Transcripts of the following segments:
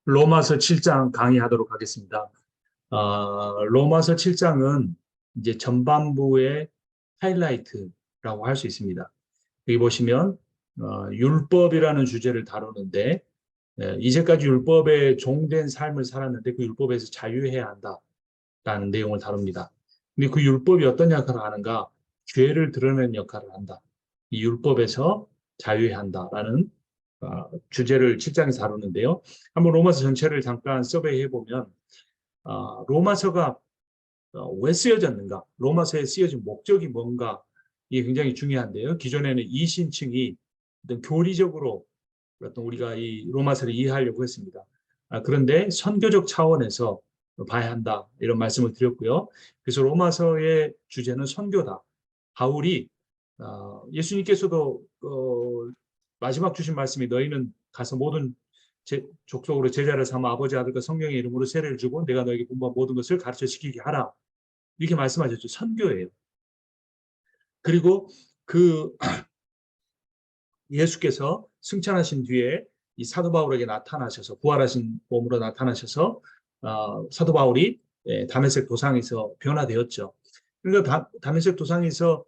로마서 7장 강의하도록 하겠습니다. 로마서 7장은 이제 전반부의 하이라이트라고 할 수 있습니다. 여기 보시면 율법이라는 주제를 다루는데 이제까지 율법에 종된 삶을 살았는데 그 율법에서 자유해야 한다라는 내용을 다룹니다. 근데 그 율법이 어떤 역할을 하는가? 죄를 드러내는 역할을 한다. 이 율법에서 자유해야 한다라는 주제를 7장에서 다루는데요. 한번 로마서 전체를 잠깐 서베이 해보면 로마서가 왜 쓰여졌는가? 로마서에 쓰여진 목적이 뭔가? 이게 굉장히 중요한데요. 기존에는 이신층이 어떤 교리적으로 어떤 우리가 이 로마서를 이해하려고 했습니다. 그런데 선교적 차원에서 봐야 한다. 이런 말씀을 드렸고요. 그래서 로마서의 주제는 선교다. 바울이 예수님께서도 마지막 주신 말씀이 너희는 가서 모든 족속으로 제자를 삼아 아버지 아들과 성령의 이름으로 세례를 주고 내가 너에게 공부한 모든 것을 가르쳐 지키게 하라. 이렇게 말씀하셨죠. 선교예요. 그리고 그 예수께서 승천하신 뒤에 이 사도 바울에게 나타나셔서 부활하신 몸으로 나타나셔서 사도 바울이 다메섹 도상에서 변화되었죠. 그러니까 다메섹 도상에서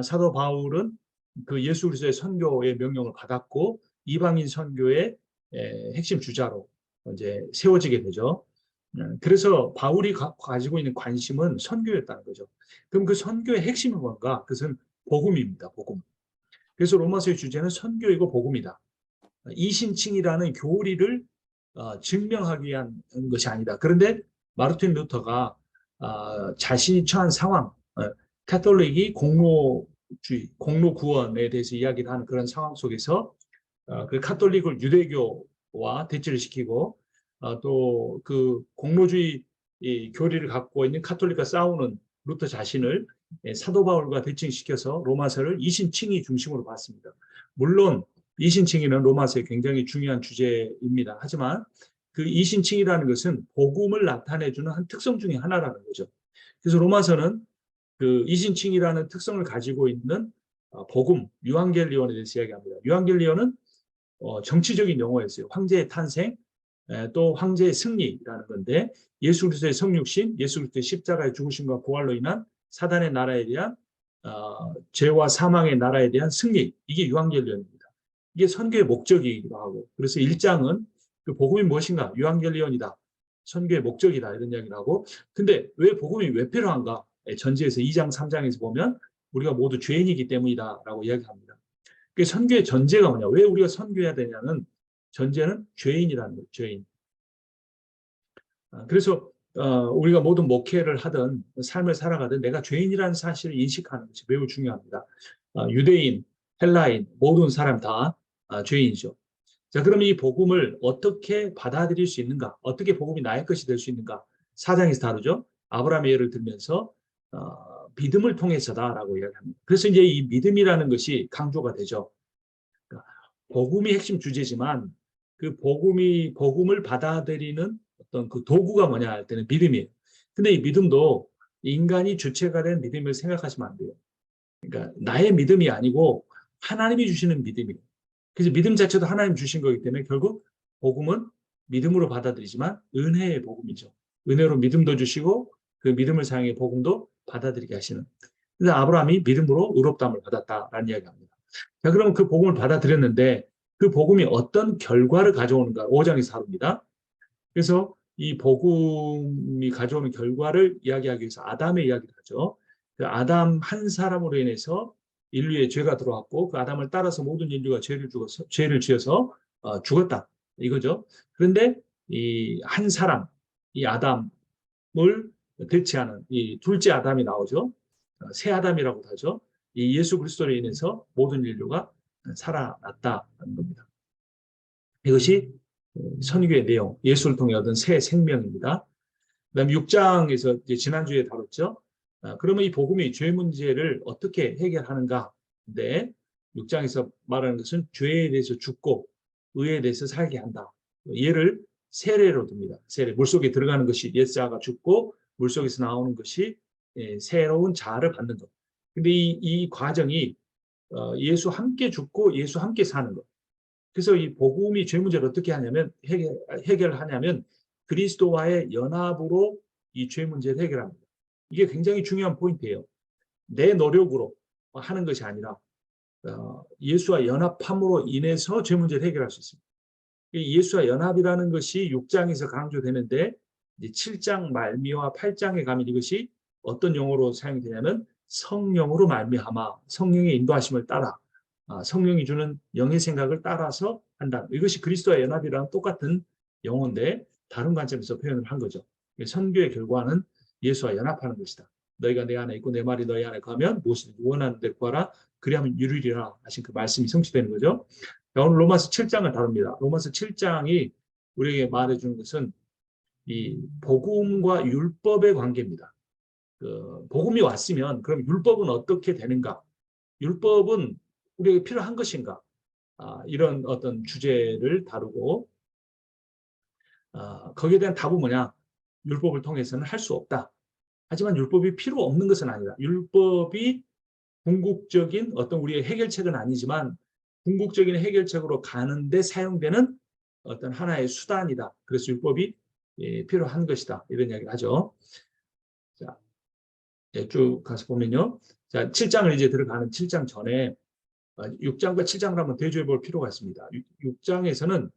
사도 바울은 그 예수 그리스도의 선교의 명령을 받았고 이방인 선교의 핵심 주자로 이제 세워지게 되죠. 그래서 바울이 가지고 있는 관심은 선교였다는 거죠. 그럼 그 선교의 핵심은 뭔가? 그것은 복음입니다. 복음. 그래서 로마서의 주제는 선교이고 복음이다. 이신칭이라는 교리를 증명하기 위한 것이 아니다. 그런데 마르틴 루터가 자신이 처한 상황, 카톨릭이 공로주의, 공로 구원에 대해서 이야기를 하는 그런 상황 속에서 그 카톨릭을 유대교와 대치를 시키고 또 그 공로주의 교리를 갖고 있는 카톨릭과 싸우는 루터 자신을 사도 바울과 대칭시켜서 로마서를 이신칭의 중심으로 봤습니다. 물론 이신칭의는 로마서의 굉장히 중요한 주제입니다. 하지만 그 이신칭이라는 것은 복음을 나타내주는 한 특성 중에 하나라는 거죠. 그래서 로마서는 그 이신칭이라는 특성을 가지고 있는 복음, 유앙겔리온에 대해서 이야기합니다. 유앙겔리온은 정치적인 용어였어요. 황제의 탄생, 또 황제의 승리라는 건데 예수 그리스도의 성육신, 예수 그리스도의 십자가의 죽으심과 부활로 인한 사단의 나라에 대한 죄와 사망의 나라에 대한 승리, 이게 유앙겔리온입니다. 이게 선교의 목적이기도 하고 그래서 1장은 그 복음이 무엇인가? 유앙겔리온이다. 선교의 목적이다. 이런 이야기를 하고 근데 왜 복음이 왜 필요한가? 전지에서 2장, 3장에서 보면 우리가 모두 죄인이기 때문이다라고 이야기합니다. 그 선교의 전제가 뭐냐? 왜 우리가 선교해야 되냐는 전제는 죄인이라는 거예요. 죄인. 그래서 우리가 모든 목회를 하든 삶을 살아가든 내가 죄인이라는 사실을 인식하는 것이 매우 중요합니다. 유대인, 헬라인 모든 사람 다 죄인이죠. 자, 그럼 이 복음을 어떻게 받아들일 수 있는가? 어떻게 복음이 나의 것이 될 수 있는가? 4장에서 다루죠. 아브라함의 예를 들면서 믿음을 통해서다라고 이야기합니다. 그래서 이제 이 믿음이라는 것이 강조가 되죠. 그러니까 복음이 핵심 주제지만 그 복음을 받아들이는 어떤 그 도구가 뭐냐 할 때는 믿음이에요. 근데 이 믿음도 인간이 주체가 된 믿음을 생각하시면 안 돼요. 그러니까 나의 믿음이 아니고 하나님이 주시는 믿음이에요. 그래서 믿음 자체도 하나님 주신 거기 때문에 결국 복음은 믿음으로 받아들이지만 은혜의 복음이죠. 은혜로 믿음도 주시고 그 믿음을 사용해 복음도 받아들이게 하시는. 그래서 아브라함이 믿음으로 의롭다함을 받았다라는 이야기합니다. 자, 그러면 그 복음을 받아들였는데 그 복음이 어떤 결과를 가져오는가? 5장에서 다룹니다. 그래서 이 복음이 가져오는 결과를 이야기하기 위해서 아담의 이야기를 하죠. 그 아담 한 사람으로 인해서 인류에 죄가 들어왔고 그 아담을 따라서 모든 인류가 죄를 지어서 죽었다. 이거죠. 그런데 이 한 사람, 이 아담을 대체하는 이 둘째 아담이 나오죠. 새 아담이라고도 하죠. 이 예수 그리스도로 인해서 모든 인류가 살아났다는 겁니다. 이것이 선교의 내용, 예수를 통해 얻은 새 생명입니다. 그다음 6장에서 지난주에 다뤘죠. 그러면 이 복음이 죄 문제를 어떻게 해결하는가? 근데 6장에서 말하는 것은 죄에 대해서 죽고 의에 대해서 살게 한다. 얘를 세례로 듭니다. 세례. 물속에 들어가는 것이 옛자가 죽고 물속에서 나오는 것이 새로운 자아를 받는 것. 근데 이 과정이 예수 함께 죽고 예수 함께 사는 것. 그래서 이 복음이 죄 문제를 어떻게 하냐면 해결하냐면 그리스도와의 연합으로 이 죄 문제를 해결합니다. 이게 굉장히 중요한 포인트예요. 내 노력으로 하는 것이 아니라 예수와 연합함으로 인해서 죄 문제를 해결할 수 있습니다. 예수와 연합이라는 것이 6장에서 강조되는데 이제 7장 말미와 8장에 가면 이것이 어떤 용어로 사용이 되냐면 성령으로 말미암아 성령의 인도하심을 따라 성령이 주는 영의 생각을 따라서 한다. 이것이 그리스도와 연합이랑 똑같은 용어인데 다른 관점에서 표현을 한 거죠. 선교의 결과는 예수와 연합하는 것이다. 너희가 내 안에 있고 내 말이 너희 안에 가면 무엇이든 원하는 데 구하라 그리하면 이루리라 하신 그 말씀이 성취되는 거죠. 오늘 로마서 7장을 다룹니다. 로마서 7장이 우리에게 말해주는 것은 이 복음과 율법의 관계입니다. 복음이 왔으면 그럼 율법은 어떻게 되는가? 율법은 우리에게 필요한 것인가? 이런 어떤 주제를 다루고 거기에 대한 답은 뭐냐? 율법을 통해서는 할 수 없다. 하지만 율법이 필요 없는 것은 아니다. 율법이 궁극적인 어떤 우리의 해결책은 아니지만 궁극적인 해결책으로 가는데 사용되는 어떤 하나의 수단이다. 그래서 율법이 필요한 것이다. 이런 이야기를 하죠. 자, 쭉 가서 보면요. 자, 7장을 이제 들어가는 7장 전에 6장과 7장을 한번 대조해 볼 필요가 있습니다. 6장에서는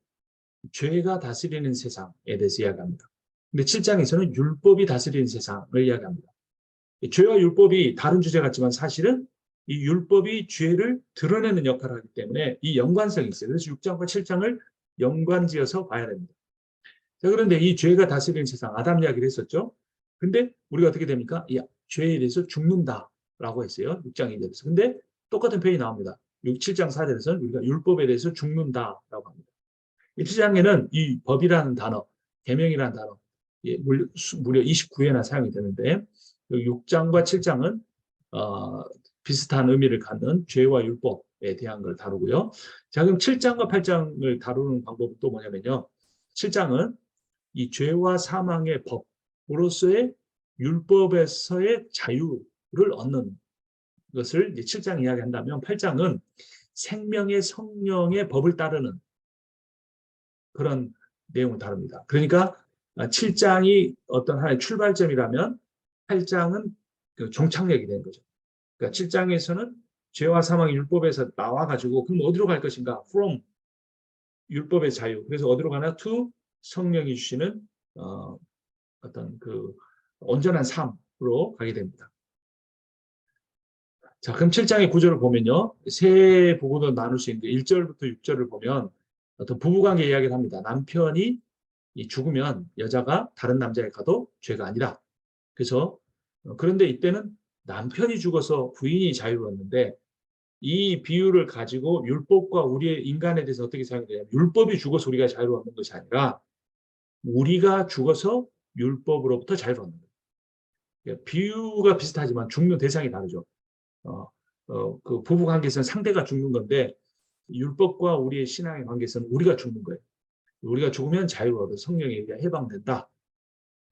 죄가 다스리는 세상에 대해서 이야기합니다. 근데 7장에서는 율법이 다스리는 세상을 이야기합니다. 죄와 율법이 다른 주제 같지만 사실은 이 율법이 죄를 드러내는 역할을 하기 때문에 이 연관성이 있어요. 그래서 6장과 7장을 연관지어서 봐야 됩니다. 자, 그런데 이 죄가 다스리는 세상, 아담 이야기를 했었죠. 근데 우리가 어떻게 됩니까? 이 죄에 대해서 죽는다라고 했어요. 6장 2절에서. 근데 똑같은 표현이 나옵니다. 7장 4절에서는 우리가 율법에 대해서 죽는다라고 합니다. 7장에는 이 법이라는 단어, 계명이라는 단어, 무려 29회나 사용이 되는데 6장과 7장은 비슷한 의미를 갖는 죄와 율법에 대한 걸 다루고요. 자, 그럼 7장과 8장을 다루는 방법은 또 뭐냐면요. 7장은 이 죄와 사망의 법으로서의 율법에서의 자유를 얻는 것을 이제 7장 이야기한다면 8장은 생명의 성령의 법을 따르는 그런 내용을 다룹니다. 그러니까 7장이 어떤 하나의 출발점이라면 8장은 그 종착역이 된 거죠. 그러니까 7장에서는 죄와 사망의 율법에서 나와가지고 그럼 어디로 갈 것인가? From 율법의 자유. 그래서 어디로 가나? To 성령이 주시는 어떤 그 온전한 삶으로 가게 됩니다. 자, 그럼 7장의 구조를 보면요. 세 부분으로 나눌 수 있는데 1절부터 6절을 보면 어떤 부부관계 이야기를 합니다. 남편이 죽으면 여자가 다른 남자에 가도 죄가 아니라. 그래서 그런데 이때는 남편이 죽어서 부인이 자유로웠는데 이 비유를 가지고 율법과 우리의 인간에 대해서 어떻게 생각되냐면 율법이 죽어서 우리가 자유로웠는 것이 아니라 우리가 죽어서 율법으로부터 자유로웠는 거예요. 비유가 비슷하지만 죽는 대상이 다르죠. 그 부부 관계에서는 상대가 죽는 건데 율법과 우리의 신앙의 관계에서는 우리가 죽는 거예요. 우리가 죽으면 자유로워도 성령에 의해 해방된다.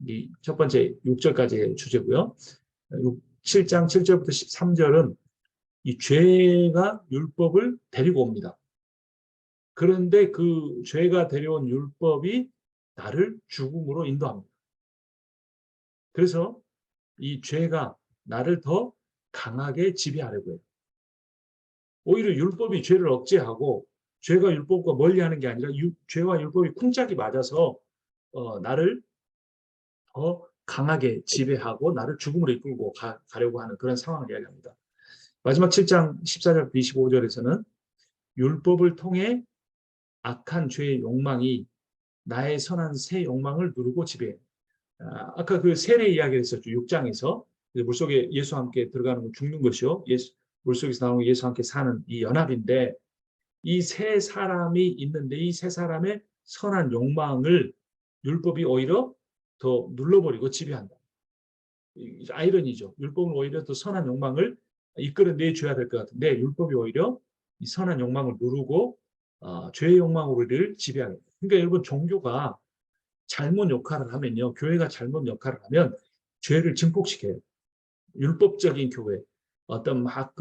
이 첫 번째 6절까지의 주제고요. 7장 7절부터 13절은 이 죄가 율법을 데리고 옵니다. 그런데 그 죄가 데려온 율법이 나를 죽음으로 인도합니다. 그래서 이 죄가 나를 더 강하게 지배하려고 해요. 오히려 율법이 죄를 억제하고 죄가 율법과 멀리하는 게 아니라 죄와 율법이 쿵짝이 맞아서 나를 더 강하게 지배하고 나를 죽음으로 이끌고 가려고 하는 그런 상황을 이야기합니다. 마지막 7장 14절부터 25절에서는 율법을 통해 악한 죄의 욕망이 나의 선한 새 욕망을 누르고 지배해요. 아까 그 세례 이야기를 했었죠. 6장에서 물속에 예수와 함께 들어가는 건 죽는 것이요. 물속에서 나오는 예수와 함께 사는 이 연합인데 이 세 사람이 있는데 이 세 사람의 선한 욕망을 율법이 오히려 더 눌러버리고 지배한다. 아이러니죠. 율법은 오히려 더 선한 욕망을 이끌어내줘야 될 것 같은데 율법이 오히려 이 선한 욕망을 누르고 죄의 욕망으로 우리를 지배하게 됩니다. 그러니까 여러분 종교가 잘못 역할을 하면요. 교회가 잘못 역할을 하면 죄를 증폭시켜요. 율법적인 교회, 어떤 막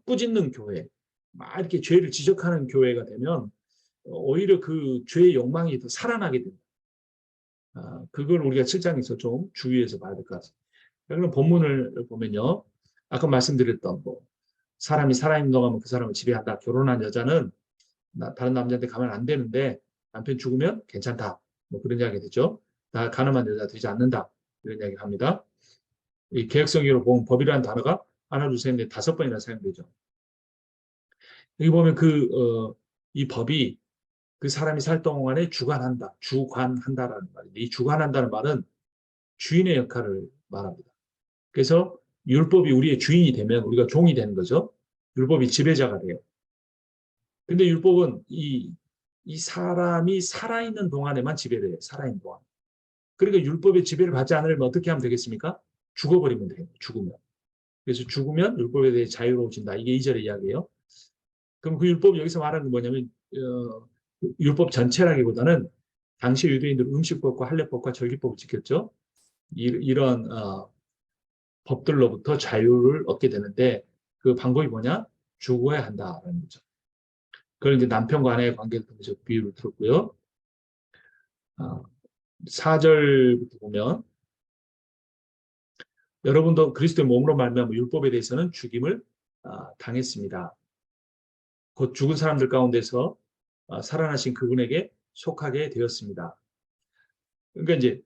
꾸짖는 교회, 막 이렇게 죄를 지적하는 교회가 되면 오히려 그 죄의 욕망이 더 살아나게 됩니다. 그걸 우리가 7장에서 좀 주의해서 봐야 될 것 같습니다. 그럼 본문을 보면요. 아까 말씀드렸던 뭐 사람이 살아있는 동안 그 사람을 지배한다. 결혼한 여자는 다른 남자한테 가면 안 되는데 남편 죽으면 괜찮다. 뭐 그런 이야기 되죠. 다 가늠한 여자 되지 않는다. 이런 이야기 합니다. 이 개혁성으로 보면 법이라는 단어가 하나, 둘, 셋, 넷, 5번이나 사용되죠. 여기 보면 이 법이 그 사람이 살 동안에 주관한다. 주관한다라는 말인데 이 주관한다는 말은 주인의 역할을 말합니다. 그래서 율법이 우리의 주인이 되면 우리가 종이 되는 거죠. 율법이 지배자가 돼요. 근데 율법은 이 사람이 살아있는 동안에만 지배를 해요. 살아있는 동안. 그러니까 율법의 지배를 받지 않으려면 어떻게 하면 되겠습니까? 죽어버리면 돼요. 죽으면. 그래서 죽으면 율법에 대해 자유로워진다. 이게 2절의 이야기예요. 그럼 그 율법이 여기서 말하는 건 뭐냐면 율법 전체라기보다는 당시 유대인들은 음식법과 할례법과 절기법을 지켰죠. 이런 법들로부터 자유를 얻게 되는데 그 방법이 뭐냐? 죽어야 한다라는 거죠. 그걸 이제 남편과 아내의 관계를 통해서 비유를 들었고요. 4절부터 보면 여러분도 그리스도의 몸으로 말미암아 율법에 대해서는 죽임을 당했습니다. 곧 죽은 사람들 가운데서 살아나신 그분에게 속하게 되었습니다. 그러니까 이제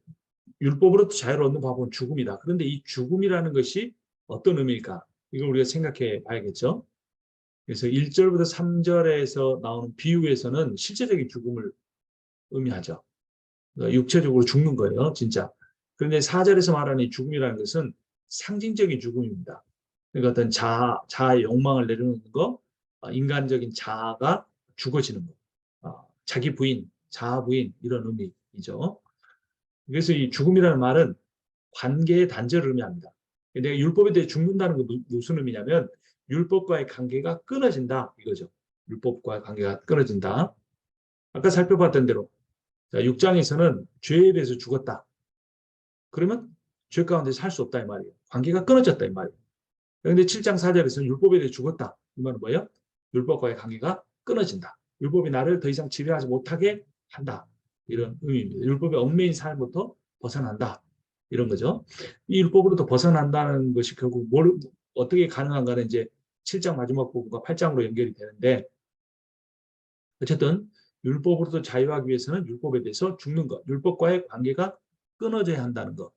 율법으로부터 자유를 얻는 방법은 죽음이다. 그런데 이 죽음이라는 것이 어떤 의미일까? 이걸 우리가 생각해 봐야겠죠. 그래서 1절부터 3절에서 나오는 비유에서는 실제적인 죽음을 의미하죠. 그러니까 육체적으로 죽는 거예요, 진짜. 그런데 4절에서 말하는 이 죽음이라는 것은 상징적인 죽음입니다. 그러니까 어떤 자아의 욕망을 내려놓는 거, 인간적인 자아가 죽어지는 거, 자기 부인, 자아 부인 이런 의미이죠. 그래서 이 죽음이라는 말은 관계의 단절을 의미합니다. 내가 율법에 대해 죽는다는 건 무슨 의미냐면 율법과의 관계가 끊어진다 이거죠. 율법과의 관계가 끊어진다. 아까 살펴봤던 대로 6장에서는 죄에 대해서 죽었다. 그러면 죄 가운데 살 수 없다 이 말이에요. 관계가 끊어졌다 이 말이에요. 그런데 7장 4절에서는 율법에 대해 죽었다. 이 말은 뭐예요? 율법과의 관계가 끊어진다. 율법이 나를 더 이상 지배하지 못하게 한다. 이런 의미입니다. 율법의 얽매인 삶부터 벗어난다. 이런 거죠. 이 율법으로부터 벗어난다는 것이 결국 어떻게 가능한가는 이제 7장 마지막 부분과 8장으로 연결이 되는데 어쨌든 율법으로부터 자유하기 위해서는 율법에 대해서 죽는 것, 율법과의 관계가 끊어져야 한다는 것.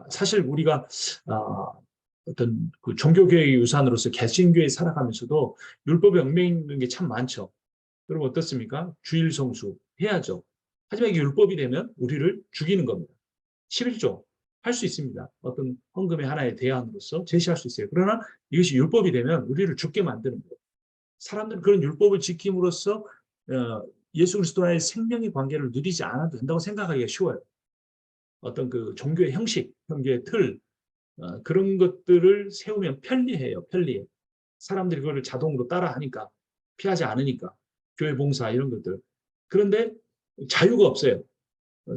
사실 우리가 어떤 그 종교교회의 유산으로서 개신교에 살아가면서도 율법에 얽매여 있는 게 참 많죠. 여러분 어떻습니까? 주일 성수 해야죠. 하지만 이게 율법이 되면 우리를 죽이는 겁니다. 11조 할 수 있습니다. 어떤 헌금의 하나의 대안으로서 제시할 수 있어요. 그러나 이것이 율법이 되면 우리를 죽게 만드는 거예요. 사람들은 그런 율법을 지킴으로써 예수 그리스도와의 생명의 관계를 누리지 않아도 된다고 생각하기가 쉬워요. 어떤 그 종교의 형식, 종교의 틀, 그런 것들을 세우면 편리해요. 편리해. 사람들이 그걸 자동으로 따라하니까 피하지 않으니까 교회 봉사 이런 것들. 그런데 자유가 없어요.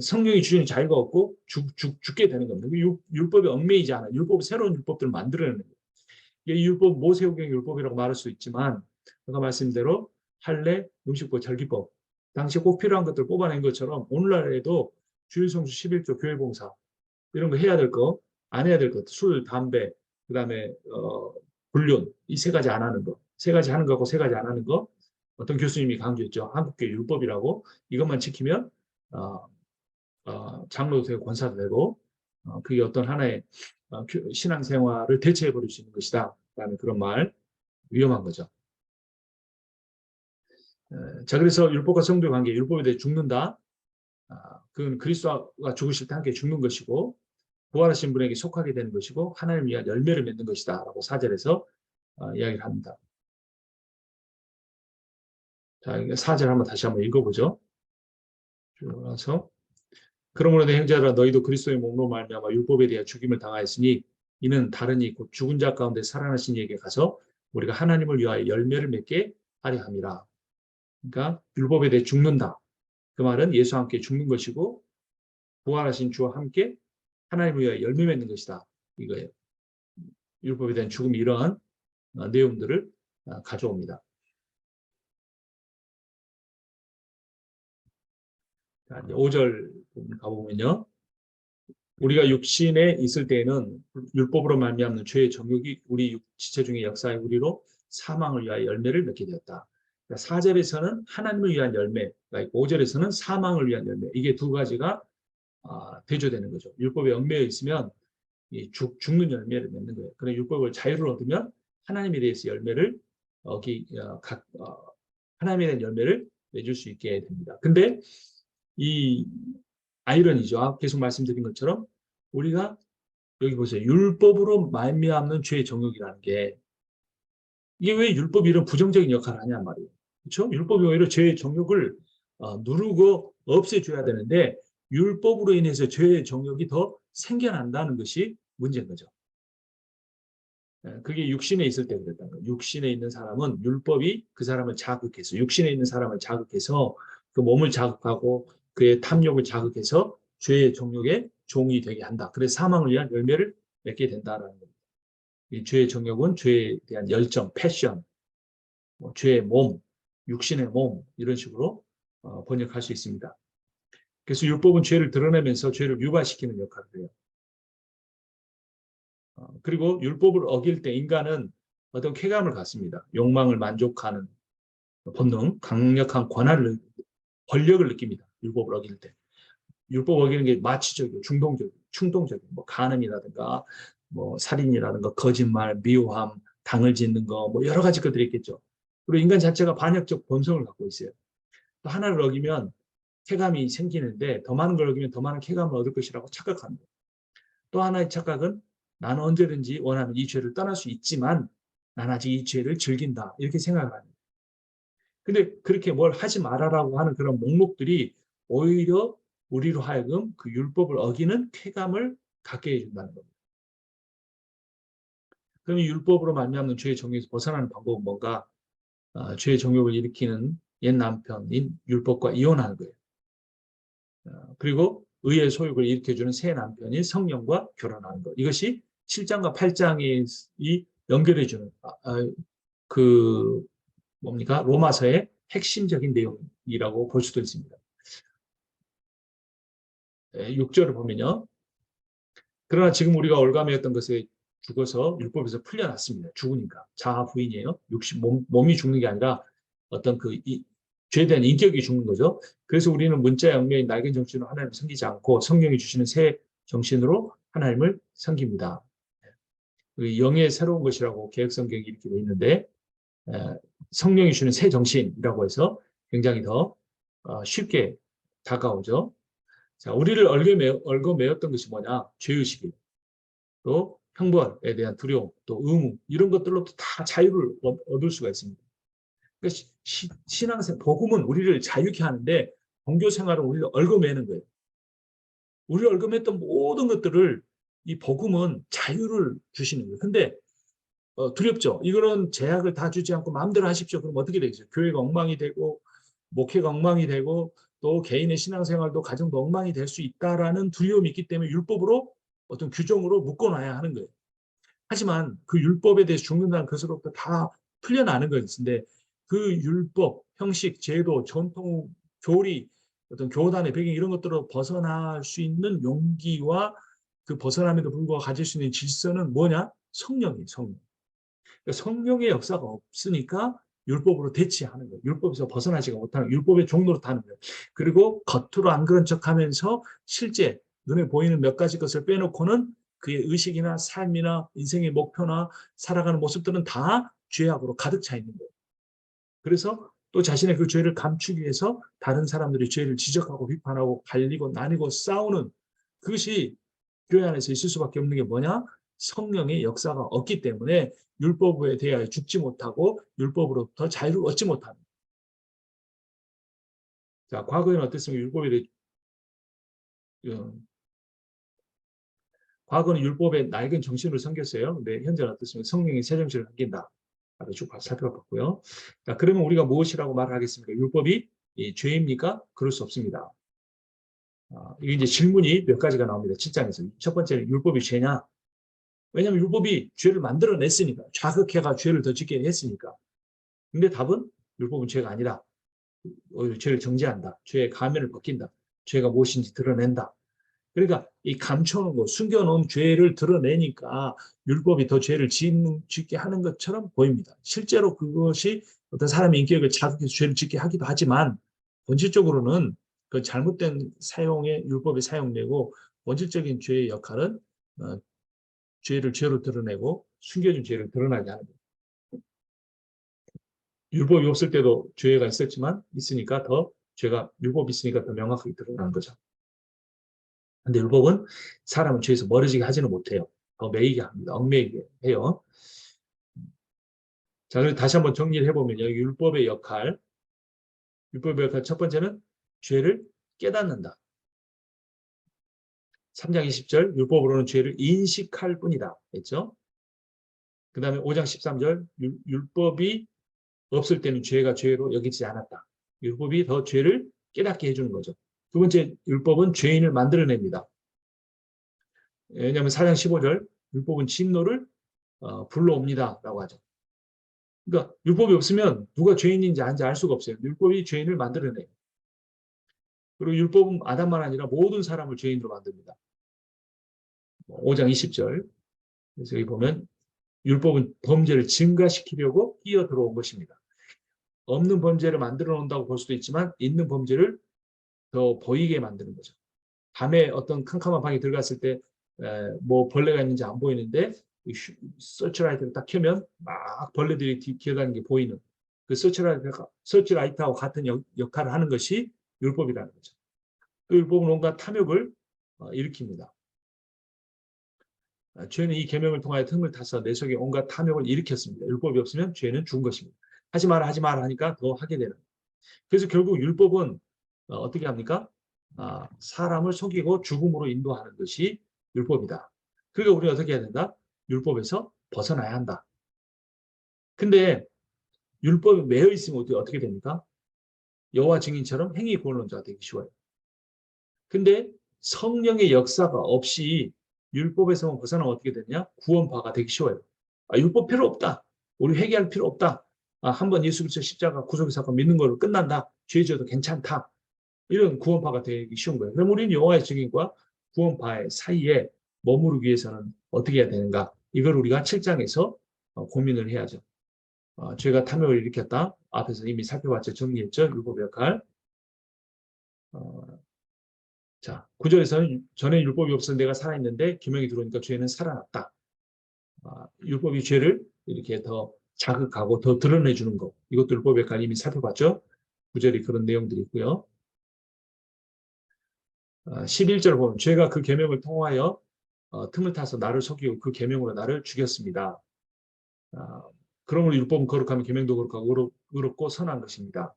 성령이 주시는 자유가 없고 죽게 되는 겁니다. 율법이 얽매이지 않아요. 새로운 율법들을 만들어내는 거예요. 이 율법 모세오경 율법이라고 말할 수 있지만 제가 말씀드린 대로 할례, 음식법, 절기법 당시 꼭 필요한 것들 뽑아낸 것처럼 오늘날에도 주일 성수 11조 교회 봉사 이런 거 해야 될 거, 안 해야 될 것, 술, 담배, 그다음에 불륜 이 세 가지 안 하는 거, 세 가지 하는 거고 세 가지 안 하는 거. 어떤 교수님이 강조했죠. 한국교회 율법이라고 이것만 지키면 장로도 되고 권사도 되고 그게 어떤 하나의 신앙생활을 대체해 버릴 수 있는 것이다. 라는 그런 말 위험한 거죠. 자 그래서 율법과 성도의 관계, 율법에 대해 죽는다. 그건 그리스도가 죽으실 때 함께 죽는 것이고 부활하신 분에게 속하게 되는 것이고 하나님을 위한 열매를 맺는 것이다 라고 4절에서 이야기를 합니다. 자 4절 한번 다시 한번 읽어보죠. 그래서 그러므로 내 형제들아 너희도 그리스도의 몸으로 말미암아 율법에 대해 죽임을 당하였으니 이는 다른 이 곧 죽은 자 가운데 살아나신 이에게 가서 우리가 하나님을 위하여 열매를 맺게 하려 함이라. 그러니까 율법에 대해 죽는다. 그 말은 예수와 함께 죽는 것이고 부활하신 주와 함께 하나님을 위하여 열매 맺는 것이다. 이거예요. 율법에 대한 죽음이 이러한 내용들을 가져옵니다. 자, 이제 5절 가보면요. 우리가 육신에 있을 때에는 율법으로 말미암는 죄의 정욕이 우리 지체 중의 역사에 우리로 사망을 위하여 열매를 맺게 되었다. 그러니까 4절에서는 하나님을 위한 열매가 있고 5절에서는 사망을 위한 열매. 이게 두 가지가 대조되는 거죠. 율법에 얽매여 있으면 죽는 열매를 맺는 거예요. 그런 율법을 자유를 얻으면 하나님에 대해서 열매를 하나님에 대한 열매를 맺을 수 있게 됩니다. 근데 이 아이러니죠. 계속 말씀드린 것처럼 우리가 여기 보세요. 율법으로 말미암는 죄의 정욕이라는 게 이게 왜 율법이 이런 부정적인 역할을 하냐 말이에요. 그렇죠? 율법이 오히려 죄의 정욕을 누르고 없애줘야 되는데 율법으로 인해서 죄의 정욕이 더 생겨난다는 것이 문제인 거죠. 그게 육신에 있을 때 그랬다는 거예요. 육신에 있는 사람은 율법이 그 사람을 자극해서 육신에 있는 사람을 자극해서 그 몸을 자극하고 그의 탐욕을 자극해서 죄의 정욕의 종이 되게 한다. 그래서 사망을 위한 열매를 맺게 된다는 겁니다. 이 죄의 정욕은 죄에 대한 열정, 패션, 죄의 몸, 육신의 몸 이런 식으로 번역할 수 있습니다. 그래서 율법은 죄를 드러내면서 죄를 유발시키는 역할을 해요. 그리고 율법을 어길 때 인간은 어떤 쾌감을 갖습니다. 욕망을 만족하는 본능, 강력한 권력을 느낍니다. 율법을 어길 때. 율법 어기는 게 마취적이고 충동적이고, 뭐 간음이라든가, 뭐 살인이라든가, 거짓말, 미워함, 당을 짓는 거, 뭐 여러 가지 것들이 있겠죠. 그리고 인간 자체가 반역적 본성을 갖고 있어요. 또 하나를 어기면 쾌감이 생기는데 더 많은 걸 어기면 더 많은 쾌감을 얻을 것이라고 착각합니다. 또 하나의 착각은 나는 언제든지 원하면 이 죄를 떠날 수 있지만 난 아직 이 죄를 즐긴다. 이렇게 생각을 합니다. 근데 그렇게 뭘 하지 말아라고 하는 그런 목록들이 오히려 우리로 하여금 그 율법을 어기는 쾌감을 갖게 해준다는 겁니다. 그럼 이 율법으로 말미암는 죄의 정욕에서 벗어나는 방법은 뭔가? 죄의 정욕을 일으키는 옛 남편인 율법과 이혼하는 거예요. 그리고 의의 소욕을 일으켜주는 새 남편인 성령과 결혼하는 것. 이것이 7장과 8장이 연결해주는 그 뭡니까? 로마서의 핵심적인 내용이라고 볼 수도 있습니다. 6절을 보면요. 그러나 지금 우리가 올가매였던 것에 죽어서 율법에서 풀려났습니다. 죽으니까. 자아 부인이에요. 몸이 죽는 게 아니라 어떤 죄에 대한 인격이 죽는 거죠. 그래서 우리는 문자 영매인 낡은 정신으로 하나님을 섬기지 않고 성령이 주시는 새 정신으로 하나님을 섬깁니다. 영의 새로운 것이라고 개혁성경이 이렇게 되어 있는데 성령이 주는 새 정신이라고 해서 굉장히 더 쉽게 다가오죠. 자, 우리를 얽어매었던 것이 뭐냐? 죄의식이에요. 또 형벌에 대한 두려움, 또 의무 이런 것들로부터 다 자유를 얻을 수가 있습니다. 그러니까 신앙생 복음은 우리를 자유케 하는데 종교 생활은 우리를 얽어매는 거예요. 우리를 얽어맸던 모든 것들을 이 복음은 자유를 주시는 거예요. 근데 두렵죠. 이거는 제약을 다 주지 않고 마음대로 하십시오. 그럼 어떻게 되겠어요? 교회가 엉망이 되고 목회가 엉망이 되고 또 개인의 신앙생활도 가정도 엉망이 될 수 있다라는 두려움이 있기 때문에 율법으로 어떤 규정으로 묶어놔야 하는 거예요. 하지만 그 율법에 대해서 죽는다는 것으로부터 다 풀려나는 것인데 그 율법, 형식, 제도, 전통, 교리, 어떤 교단의 배경 이런 것들로 벗어날 수 있는 용기와 그 벗어남에도 불구하고 가질 수 있는 질서는 뭐냐? 성령이에요, 성령. 그러니까 성령의 역사가 없으니까 율법으로 대치하는 거예요. 율법에서 벗어나지가 못하는 율법의 종로로 타는 거예요. 그리고 겉으로 안 그런 척하면서 실제 눈에 보이는 몇 가지 것을 빼놓고는 그의 의식이나 삶이나 인생의 목표나 살아가는 모습들은 다 죄악으로 가득 차 있는 거예요. 그래서 또 자신의 그 죄를 감추기 위해서 다른 사람들이 죄를 지적하고 비판하고 갈리고 나뉘고 싸우는 그것이 교회 안에서 있을 수밖에 없는 게 뭐냐? 성령의 역사가 없기 때문에 율법에 대하여 죽지 못하고 율법으로부터 자유를 얻지 못합니다. 자, 과거에는 어땠습니까? 과거는 율법의 낡은 정신으로 섬겼어요. 근데 현재는 어떻습니까? 성령의 새 정신을 섬긴다. 쭉 살펴봤고요. 자, 그러면 우리가 무엇이라고 말을 하겠습니까? 율법이 죄입니까? 그럴 수 없습니다. 이게 이제 질문이 몇 가지가 나옵니다. 7장에서. 첫 번째는 율법이 죄냐? 왜냐하면 율법이 죄를 만들어냈으니까. 자극해가 죄를 더 짓게 했으니까. 근데 답은 율법은 죄가 아니라 오히려 죄를 정죄한다. 죄의 가면을 벗긴다. 죄가 무엇인지 드러낸다. 그러니까 이 감춰놓은 거, 숨겨놓은 죄를 드러내니까 율법이 더 죄를 짓게 하는 것처럼 보입니다. 실제로 그것이 어떤 사람의 인격을 자극해서 죄를 짓게 하기도 하지만 본질적으로는 그 잘못된 사용의 율법의 사용되고 본질적인 죄의 역할은 죄를 죄로 드러내고 숨겨진 죄를 드러나게 하는 거예요. 율법이 없을 때도 죄가 있었지만 있으니까 더 죄가 율법이 있으니까 더 명확하게 드러나는 거죠. 근데 율법은 사람을 죄에서 멀어지게 하지는 못해요. 더 매이게 합니다. 얽매이게 해요. 자, 그럼 다시 한번 정리를 해보면 여기 율법의 역할 첫 번째는 죄를 깨닫는다. 3장 20절 율법으로는 죄를 인식할 뿐이다. 했죠? 그 다음에 5장 13절 율법이 없을 때는 죄가 죄로 여기지 않았다. 율법이 더 죄를 깨닫게 해주는 거죠. 두 번째 율법은 죄인을 만들어냅니다. 왜냐하면 4장 15절 율법은 진노를 불러옵니다. 라고 하죠. 그러니까 율법이 없으면 누가 죄인인지 아닌지 알 수가 없어요. 율법이 죄인을 만들어내요. 그리고 율법은 아담만 아니라 모든 사람을 죄인으로 만듭니다. 5장 20절. 그래서 여기 보면 율법은 범죄를 증가시키려고 끼어 들어온 것입니다. 없는 범죄를 만들어 놓는다고 볼 수도 있지만 있는 범죄를 더 보이게 만드는 거죠. 밤에 어떤 캄캄한 방에 들어갔을 때 뭐 벌레가 있는지 안 보이는데 서치라이트를 딱 켜면 막 벌레들이 기어가는 게 보이는 그 서치라이트하고 같은 역할을 하는 것이 율법이라는 거죠. 그 율법은 온갖 탐욕을 일으킵니다. 죄는 이 계명을 통하여 틈을 타서 내 속에 온갖 탐욕을 일으켰습니다. 율법이 없으면 죄는 죽은 것입니다. 하지 마라 하지 마라 하니까 더 하게 되는. 그래서 결국 율법은 어떻게 합니까? 사람을 속이고 죽음으로 인도하는 것이 율법이다. 그러니까 우리가 어떻게 해야 된다? 율법에서 벗어나야 한다. 근데 율법에 매여 있으면 어떻게 됩니까? 여호와 증인처럼 행위 구원론자가 되기 쉬워요. 근데 성령의 역사가 없이 율법에서만 벗어나면 어떻게 되냐? 구원파가 되기 쉬워요. 율법 필요 없다. 우리 회개할 필요 없다. 한번 예수 그리스도 십자가 구속의 사건 믿는 걸로 끝난다. 죄 지어도 괜찮다. 이런 구원파가 되기 쉬운 거예요. 그럼 우리는 여호와의 증인과 구원파의 사이에 머무르기 위해서는 어떻게 해야 되는가? 이걸 우리가 7장에서 고민을 해야죠. 죄가 탐욕을 일으켰다. 앞에서 이미 살펴봤죠. 정리했죠. 율법의 역할. 자, 9절에서는 전에 율법이 없어서 내가 살아있는데 규명이 들어오니까 죄는 살아났다. 율법이 죄를 이렇게 더 자극하고 더 드러내주는 것. 이것도 율법의 역할 이미 살펴봤죠. 9절이 그런 내용들이 있고요. 11절 보면 죄가 그 계명을 통하여 틈을 타서 나를 속이고 그 계명으로 나를 죽였습니다. 그러므로 율법은 거룩하면 계명도 거룩하고 의롭고 선한 것입니다.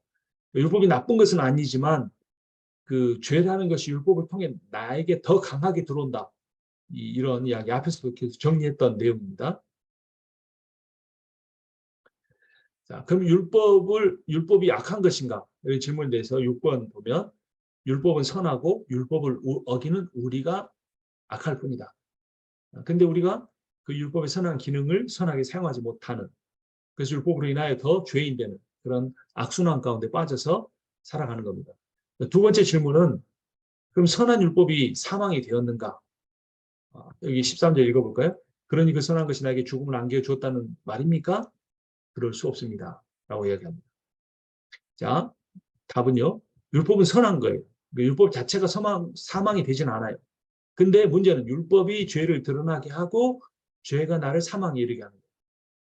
율법이 나쁜 것은 아니지만 그 죄라는 것이 율법을 통해 나에게 더 강하게 들어온다. 이런 이야기 앞에서도 계속 정리했던 내용입니다. 자, 그럼 율법이 악한 것인가? 이 질문에 대해서 6번 보면 율법은 선하고 율법을 어기는 우리가 악할 뿐이다. 근데 우리가 그 율법의 선한 기능을 선하게 사용하지 못하는 그래서 율법으로 인하여 더 죄인 되는 그런 악순환 가운데 빠져서 살아가는 겁니다. 두 번째 질문은 그럼 선한 율법이 사망이 되었는가? 여기 13절 읽어볼까요? 그러니 그 선한 것이 나에게 죽음을 안겨주었다는 말입니까? 그럴 수 없습니다. 라고 이야기합니다. 자, 답은요. 율법은 선한 거예요. 율법 자체가 사망이 되지는 않아요. 근데 문제는 율법이 죄를 드러나게 하고 죄가 나를 사망에 이르게 하는 거예요.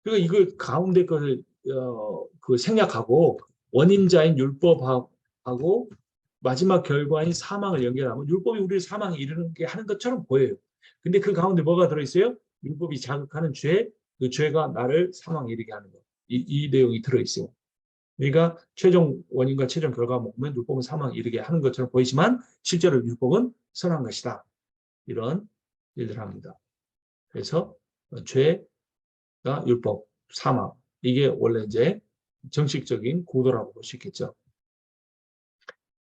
그러니까 이걸 가운데 그 생략하고 원인자인 율법하고 마지막 결과인 사망을 연결하면 율법이 우리를 사망에 이르게 하는 것처럼 보여요. 근데 그 가운데 뭐가 들어있어요? 율법이 자극하는 죄, 그 죄가 나를 사망에 이르게 하는 것. 이 내용이 들어있어요. 그러니까 최종 원인과 최종 결과만 보면 율법은 사망에 이르게 하는 것처럼 보이지만 실제로 율법은 선한 것이다. 이런 일들을 합니다. 그래서 죄가 율법, 사망 이게 원래 이제 정식적인 구도라고 볼 수 있겠죠.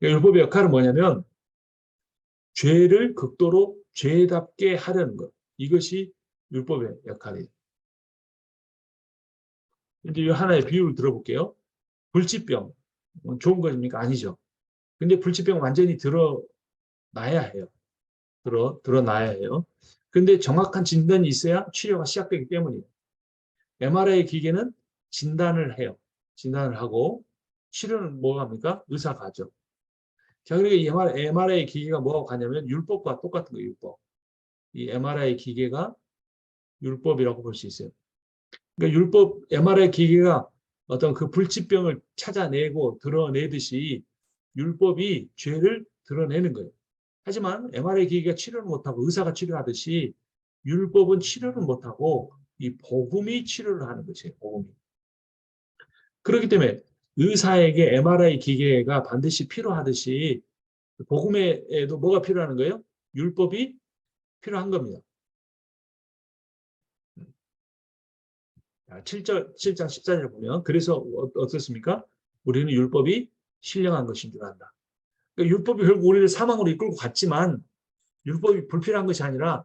율법의 역할은 뭐냐면 죄를 극도로 죄답게 하려는 것. 이것이 율법의 역할이에요. 이제 하나의 비유를 들어볼게요. 불치병. 좋은 것입니까? 아니죠. 근데 불치병 완전히 드러나야 해요. 드러나야 해요. 근데 정확한 진단이 있어야 치료가 시작되기 때문이에요. MRI 기계는 진단을 해요. 진단을 하고 치료는 뭐가 합니까? 의사가 하죠. 자, 그리고 이 MRI 기계가 뭐하고 가냐면 율법과 똑같은 거예요, 율법. 이 MRI 기계가 율법이라고 볼 수 있어요. 그러니까 MRI 기계가 어떤 그 불치병을 찾아내고 드러내듯이 율법이 죄를 드러내는 거예요. 하지만 MRI 기계가 치료를 못하고 의사가 치료하듯이 율법은 치료를 못하고 이 복음이 치료를 하는 것이에요. 복음이. 그렇기 때문에 의사에게 MRI 기계가 반드시 필요하듯이 복음에도 뭐가 필요한 거예요? 율법이 필요한 겁니다. 7장 14절을 보면 그래서 어떻습니까? 우리는 율법이 신령한 것인 줄 안다. 그러니까 율법이 결국 우리를 사망으로 이끌고 갔지만 율법이 불필요한 것이 아니라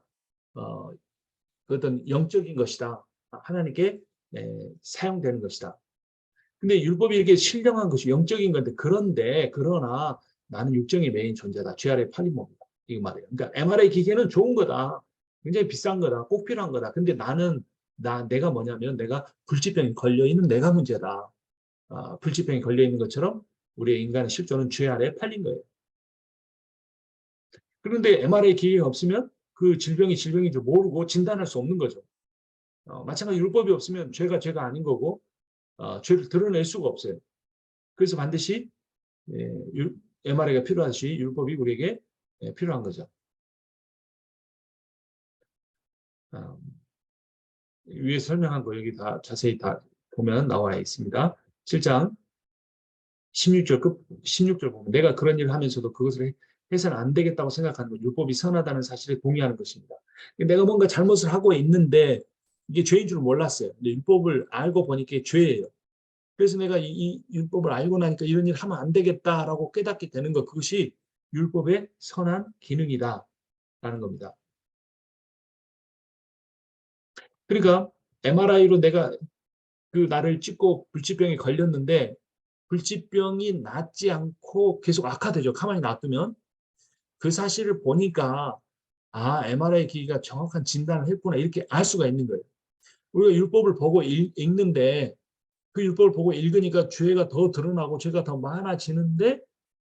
어, 어떤 영적인 것이다. 하나님께 사용되는 것이다. 근데 율법이 이렇게 신령한 것이 영적인 건데 그러나 나는 육정의 메인 존재다. 죄 아래 팔린 몸이다. 이 말이에요. 그러니까 MRI 기계는 좋은 거다. 굉장히 비싼 거다. 꼭 필요한 거다. 근데 내가 뭐냐면 내가 불치병에 걸려 있는 내가 문제다. 불치병에 걸려 있는 것처럼 우리의 인간의 실존은 죄 아래 팔린 거예요. 그런데 MRI 기계가 없으면 그 질병이 질병인 줄 모르고 진단할 수 없는 거죠. 마찬가지 율법이 없으면 죄가 아닌 거고 죄를 드러낼 수가 없어요. 그래서 반드시 예, MRI가 필요하듯이 율법이 우리에게 필요한 거죠. 어, 위에 설명한 거 여기 다 자세히 다 보면 나와 있습니다. 7장 16절 보면 내가 그런 일을 하면서도 그것을 해서는 안 되겠다고 생각하는 것, 율법이 선하다는 사실에 동의하는 것입니다. 내가 뭔가 잘못을 하고 있는데 이게 죄인 줄 몰랐어요. 근데 율법을 알고 보니까 죄예요. 그래서 내가 이 율법을 알고 나니까 이런 일을 하면 안 되겠다라고 깨닫게 되는 것, 그것이 율법의 선한 기능이다라는 겁니다. 그러니까 MRI로 내가 그 나를 찍고 불치병에 걸렸는데 불치병이 낫지 않고 계속 악화되죠. 가만히 놔두면. 그 사실을 보니까 MRI 기기가 정확한 진단을 했구나 이렇게 알 수가 있는 거예요. 우리가 율법을 보고 읽는데 그 율법을 보고 읽으니까 죄가 더 드러나고 죄가 더 많아지는데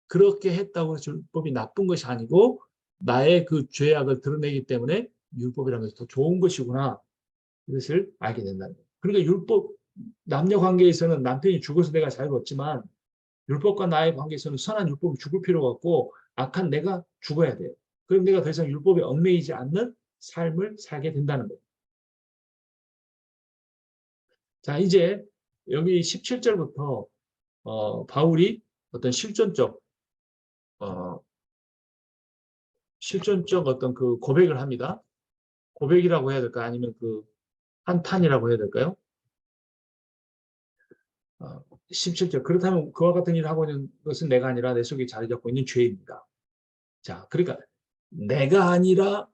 그렇게 했다고 해서 율법이 나쁜 것이 아니고 나의 그 죄악을 드러내기 때문에 율법이라는 것이 더 좋은 것이구나 이것을 알게 된다는 거예요. 그러니까 남녀 관계에서는 남편이 죽어서 내가 자유롭지만 율법과 나의 관계에서는 선한 율법이 죽을 필요가 없고 악한 내가 죽어야 돼요. 그럼 내가 더 이상 율법에 얽매이지 않는 삶을 살게 된다는 거예요. 자, 이제 여기 17절부터 바울이 어떤 어, 실존적 어떤 그 고백을 합니다. 고백이라고 해야 될까? 아니면 그 한탄이라고 해야 될까요? 17절. 그렇다면 그와 같은 일을 하고 있는 것은 내가 아니라 내 속에 자리 잡고 있는 죄입니다. 자, 그러니까 내가 아니라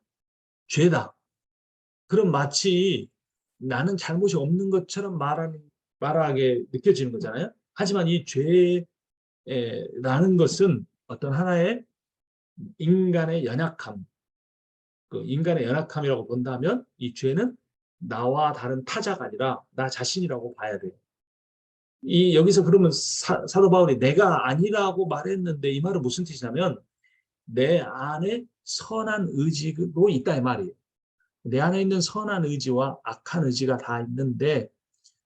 죄다. 그럼 마치 나는 잘못이 없는 것처럼 말하게 느껴지는 거잖아요. 하지만 이 죄라는 것은 어떤 하나의 인간의 연약함, 그 인간의 연약함이라고 본다면 이 죄는 나와 다른 타자가 아니라 나 자신이라고 봐야 돼요. 여기서 그러면 사도 바울이 내가 아니라고 말했는데 이 말은 무슨 뜻이냐면 내 안에 선한 의지도 있다 이 말이에요. 내 안에 있는 선한 의지와 악한 의지가 다 있는데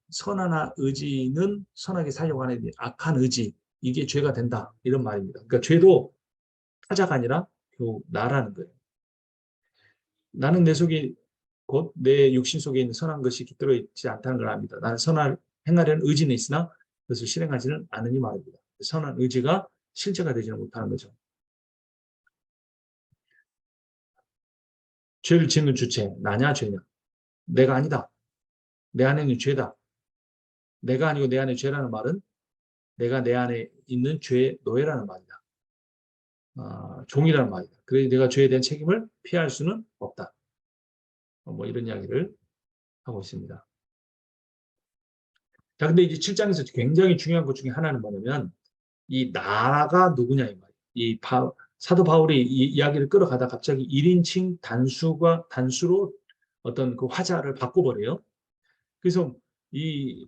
선한 의지는 선하게 살려고 하는 악한 의지 이게 죄가 된다 이런 말입니다. 그러니까 죄도 타자가 아니라 결국 나라는 거예요. 나는 내 속에 곧 내 육신 속에 있는 선한 것이 깃들어 있지 않다는 걸 압니다. 나는 행하려는 의지는 있으나 그것을 실행하지는 않으니 말입니다. 선한 의지가 실제가 되지는 못하는 거죠. 죄를 짓는 주체 나냐 죄냐 내가 아니다. 내 안에 있는 죄다. 내가 아니고 내 안에 죄라는 말은 내가 내 안에 있는 죄의 노예라는 말이다. 종이라는 말이다. 그래서 내가 죄에 대한 책임을 피할 수는 없다. 뭐 이런 이야기를 하고 있습니다. 자, 근데 이제 7장에서 굉장히 중요한 것 중에 하나는 뭐냐면 이 나가 누구냐 이 말이에요. 사도 바울이 이 이야기를 끌어가다 갑자기 1인칭 단수로 어떤 그 화자를 바꿔버려요. 그래서 이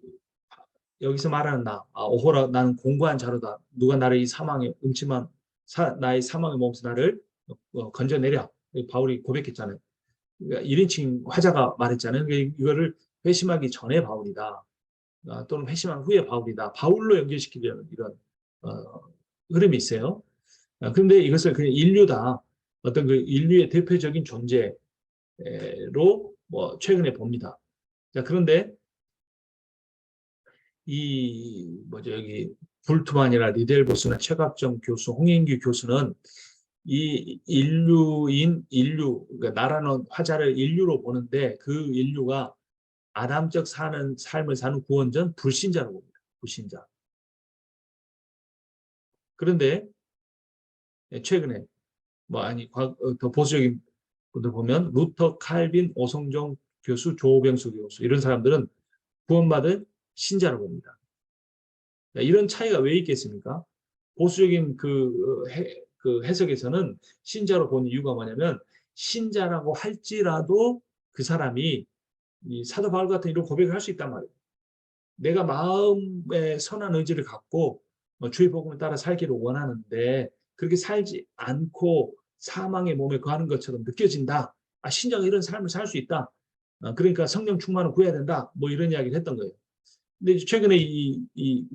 여기서 말하는 오호라 나는 공고한 자로다. 누가 나를 이 사망의 음침한 나의 사망의 몸에서 나를 건져내랴. 바울이 고백했잖아요. 그러니까 1인칭 화자가 말했잖아요. 그러니까 이거를 회심하기 전에 바울이다. 또는 회심한 후에 바울이다. 바울로 연결시키려는 이런 어, 흐름이 있어요. 그런데 이것을 그냥 인류다. 어떤 그 인류의 대표적인 존재로 뭐 최근에 봅니다. 자, 그런데 이 뭐죠 여기 불투만이나 리델보스나 최갑정 교수, 홍인규 교수는 이 인류 그러니까 나라는 화자를 인류로 보는데 그 인류가 아담적 사는 삶을 사는 구원전 불신자라고 봅니다. 불신자. 그런데 최근에 뭐 아니 더 보수적인 분들 보면 루터, 칼빈, 오성종 교수, 조병수 교수 이런 사람들은 구원받은 신자라고 봅니다. 이런 차이가 왜 있겠습니까? 보수적인 그 해석에서는 신자로 보는 이유가 뭐냐면 신자라고 할지라도 그 사람이 이 사도 바울 같은 이런 고백을 할 수 있단 말이에요. 내가 마음에 선한 의지를 갖고 주의 복음을 따라 살기를 원하는데 그렇게 살지 않고 사망의 몸에 거하는 것처럼 느껴진다. 신자가 이런 삶을 살 수 있다. 그러니까 성령 충만을 구해야 된다. 뭐 이런 이야기를 했던 거예요. 근데 최근에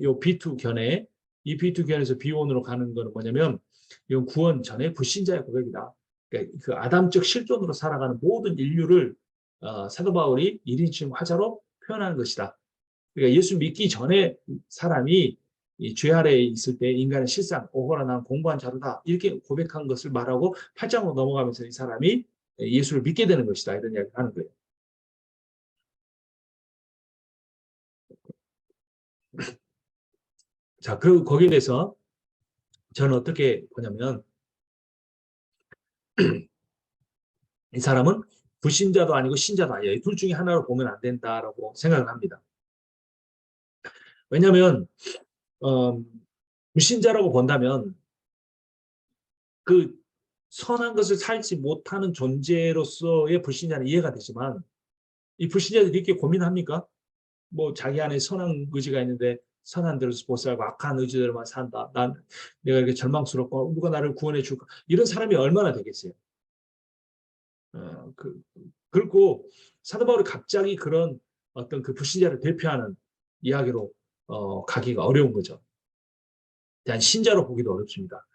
요 B2 견해, 이 B2 견해에서 비원으로 가는 거는 뭐냐면 이건 구원 전에 불신자의 고백이다. 그러니까 그 아담적 실존으로 살아가는 모든 인류를 사도 바울이 1인칭 화자로 표현하는 것이다. 그러니까 예수 믿기 전에 사람이 이 죄 아래에 있을 때 인간의 실상, 오호라 난 공부한 자로다 이렇게 고백한 것을 말하고 8장으로 넘어가면서 이 사람이 예수를 믿게 되는 것이다 이런 이야기를 하는 거예요. 자, 그 거기에 대해서 저는 어떻게 보냐면 이 사람은 불신자도 아니고 신자도 아니에요. 둘 중에 하나로 보면 안 된다라고 생각을 합니다. 왜냐하면 어, 불신자라고 본다면 그 선한 것을 살지 못하는 존재로서의 불신자는 이해가 되지만 이 불신자들이 이렇게 고민합니까? 뭐 자기 안에 선한 의지가 있는데 선한 대로 못 살고 악한 의지대로만 산다. 내가 이렇게 절망스럽고 누가 나를 구원해 줄까? 이런 사람이 얼마나 되겠어요? 어, 그, 그리고 사도 바울이 갑자기 그런 어떤 그 불신자를 대표하는 이야기로 가기가 어려운 거죠. 대한 신자로 보기도 어렵습니다.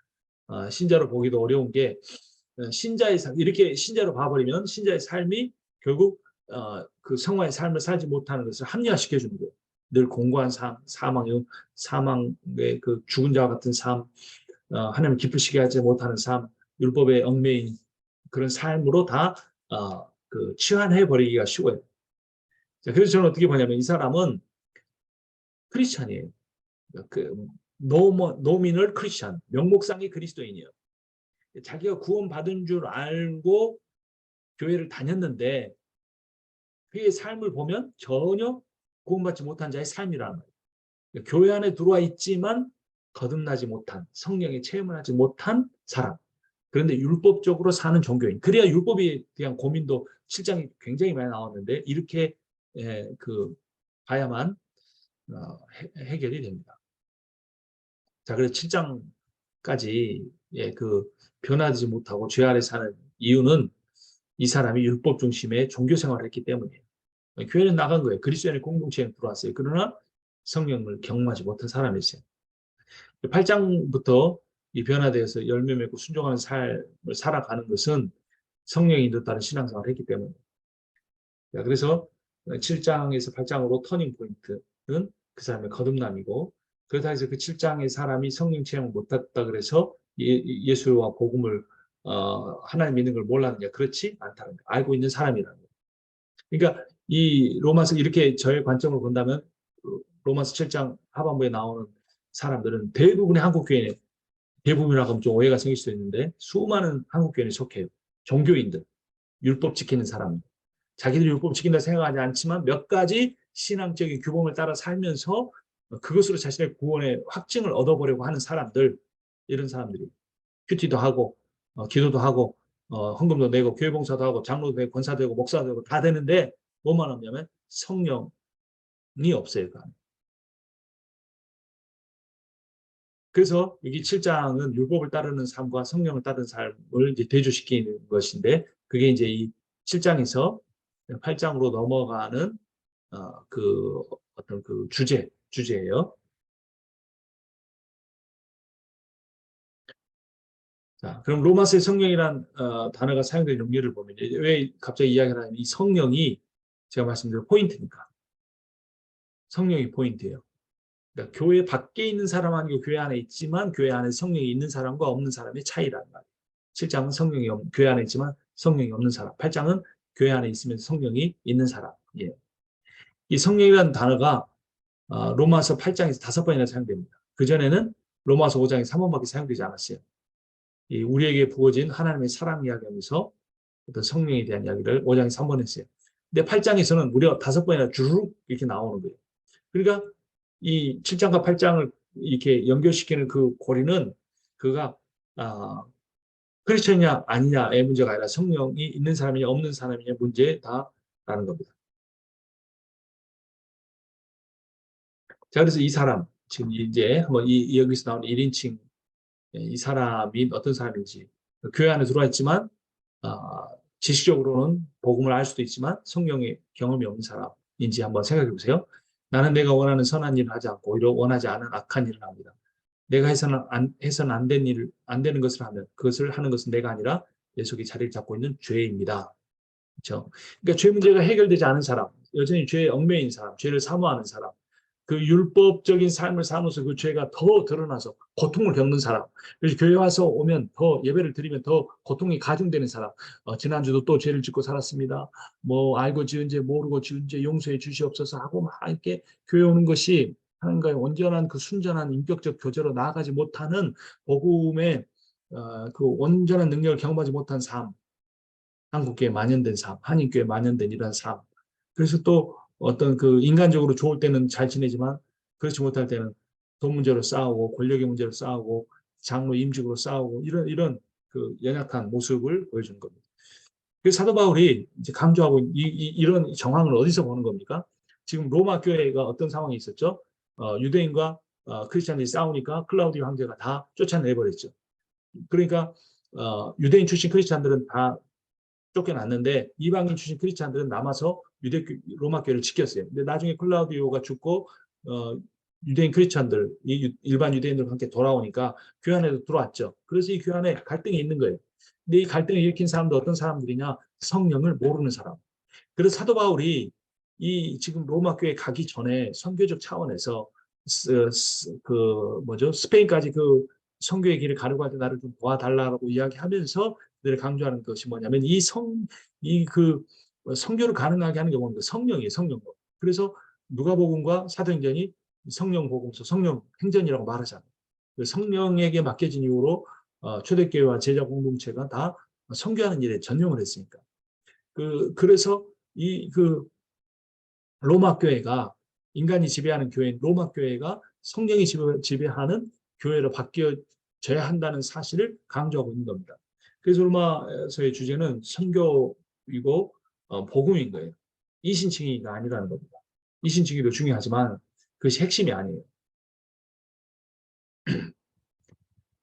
신자로 보기도 어려운 게 신자의 삶 이렇게 신자로 봐버리면 신자의 삶이 결국 그 성화의 삶을 살지 못하는 것을 합리화시켜 주는 거예요. 늘 공고한 삶, 사망의 그 죽은 자와 같은 삶, 하나님 기쁘시게 하지 못하는 삶, 율법의 얽매인 그런 삶으로 다 그 치환해 버리기가 쉬워요. 자, 그래서 저는 어떻게 보냐면 이 사람은 크리스찬이에요. 그 노미널 크리스찬, 명목상의 그리스도인이에요. 자기가 구원받은 줄 알고 교회를 다녔는데 그의 삶을 보면 전혀 구원받지 못한 자의 삶이라는 거예요. 그러니까 교회 안에 들어와 있지만 거듭나지 못한, 성령의 체험을 하지 못한 사람. 그런데 율법적으로 사는 종교인. 그래야 율법에 대한 고민도 7장이 굉장히 많이 나왔는데 이렇게 그 봐야만 해결이 됩니다. 자, 그래서 7장까지 그 변하지 못하고 죄 아래 사는 이유는 이 사람이 율법 중심의 종교 생활을 했기 때문이에요. 교회는 나간 거예요. 그리스도인의 공동체에 들어왔어요. 그러나 성령을 경험하지 못한 사람이었어요. 8장부터 이 변화되어서 열매 맺고 순종하는 삶을 살아가는 것은 성령이 인도따른 신앙생활을 했기 때문이에요. 그래서 7장에서 8장으로 터닝 포인트는 그 사람의 거듭남이고 그렇다 해서 그 7장의 사람이 성령 체험을 못했다 그래서 예수와 복음을 하나님 믿는 걸 몰랐느냐 그렇지 않다는 거예요. 알고 있는 사람이라는 거예요. 그러니까 이 로마서 이렇게 저의 관점을 본다면 로마서 7장 하반부에 나오는 사람들은 대부분의 한국 교인에 대부분이라고 하면 좀 오해가 생길 수 있는데 수많은 한국 교인에 속해요. 종교인들, 율법 지키는 사람들. 자기들이 율법 지킨다 생각하지 않지만 몇 가지 신앙적인 규범을 따라 살면서 그것으로 자신의 구원의 확증을 얻어보려고 하는 사람들, 이런 사람들이 큐티도 하고 기도도 하고 헌금도 내고 교회 봉사도 하고 장로도 되고 권사도 되고 목사도 되고 다 되는데 뭐만 없냐면 성령이 없어요. 그래서 여기 7장은 율법을 따르는 삶과 성령을 따르는 삶을 이제 대조시키는 것인데 그게 이제 이 7장에서 8장으로 넘어가는 그 어떤 그 주제예요. 자, 그럼 로마서의 성령이란 단어가 사용된 용례를 보면 왜 갑자기 이야기를 하냐면 이 성령이 제가 말씀드린 포인트니까 성령이 포인트예요. 그러니까 교회 밖에 있는 사람 아니고 교회 안에 있지만 교회 안에 성령이 있는 사람과 없는 사람의 차이라는 말이에요. 7장은 교회 안에 있지만 성령이 없는 사람. 8장은 교회 안에 있으면서 성령이 있는 사람. 예. 이 성령이라는 단어가 로마서 8장에서 5번이나 사용됩니다. 그전에는 로마서 5장에 3번밖에 사용되지 않았어요. 우리에게 부어진 하나님의 사랑 이야기하면서 어떤 성령에 대한 이야기를 5장에 3번 했어요. 근데 8장에서는 무려 5번이나 주르륵 이렇게 나오는 거예요. 그러니까 이 7장과 8장을 이렇게 연결시키는 그 고리는 그가 크리스천이냐 아니냐의 문제가 아니라 성령이 있는 사람이냐 없는 사람이냐 문제다라는 겁니다. 자, 그래서 이 사람 지금 이제 한번 여기서 나오는 1인칭 이 사람이 어떤 사람인지 교회 안에 들어와 있지만 지식적으로는 복음을 알 수도 있지만 성령의 경험이 없는 사람인지 한번 생각해 보세요. 나는 내가 원하는 선한 일을 하지 않고 오히려 원하지 않은 악한 일을 합니다. 내가 해서는 안 되는 것을 하면 그것을 하는 것은 내가 아니라 내 속에 자리를 잡고 있는 죄입니다. 그렇죠? 그러니까 죄 문제가 해결되지 않은 사람, 여전히 죄에 얽매인 사람, 죄를 사모하는 사람, 그 율법적인 삶을 사면서 그 죄가 더 드러나서 고통을 겪는 사람. 그래서 교회 와서 오면 더 예배를 드리면 더 고통이 가중되는 사람. 지난주도 또 죄를 짓고 살았습니다. 뭐 알고 지은 죄 모르고 지은 죄 용서해 주시옵소서 하고 막 이렇게 교회 오는 것이 하나님과의 온전한 그 순전한 인격적 교제로 나아가지 못하는 복음의 그 온전한 능력을 경험하지 못한 삶. 한국교회 만연된 삶, 한인교회 만연된 이런 삶. 그래서 또 어떤 그 인간적으로 좋을 때는 잘 지내지만 그렇지 못할 때는 돈 문제로 싸우고 권력의 문제로 싸우고 장로 임직으로 싸우고 이런 그 연약한 모습을 보여주는 겁니다. 그래서 사도 바울이 이제 강조하고 이런 정황을 어디서 보는 겁니까? 지금 로마 교회가 어떤 상황이 있었죠? 유대인과 크리스찬들이 싸우니까 클라우디오 황제가 다 쫓아내버렸죠. 그러니까 유대인 출신 크리스찬들은 다 쫓겨났는데 이방인 출신 크리스찬들은 남아서 로마 교회를 지켰어요. 근데 나중에 클라우디오가 죽고 유대인 크리스찬들, 일반 유대인들과 함께 돌아오니까 교회 안에도 들어왔죠. 그래서 이 교회 안에 갈등이 있는 거예요. 근데 이 갈등을 일으킨 사람도 어떤 사람들이냐? 성령을 모르는 사람. 그래서 사도 바울이 이 지금 로마 교회 가기 전에 선교적 차원에서 그 뭐죠? 스페인까지 그 선교의 길을 가려고 할 때 나를 좀 도와달라고 이야기하면서 늘 강조하는 것이 뭐냐면 이 그 선교를 가능하게 하는 게 뭡니까? 성령이에요, 성령. 그래서 누가복음과 사도행전이 성령 복음서, 성령 행전이라고 말하잖아요. 성령에게 맡겨진 이후로 초대교회와 제자 공동체가 다 선교하는 일에 전념을 했으니까. 그래서 그 로마 교회가 인간이 지배하는 교회인 로마 교회가 성령이 지배하는 교회로 바뀌어져야 한다는 사실을 강조하고 있는 겁니다. 그래서 로마서의 주제는 선교이고 복음인 거예요. 이신칭의가 아니라는 겁니다. 이신칭의도 중요하지만 그것이 핵심이 아니에요.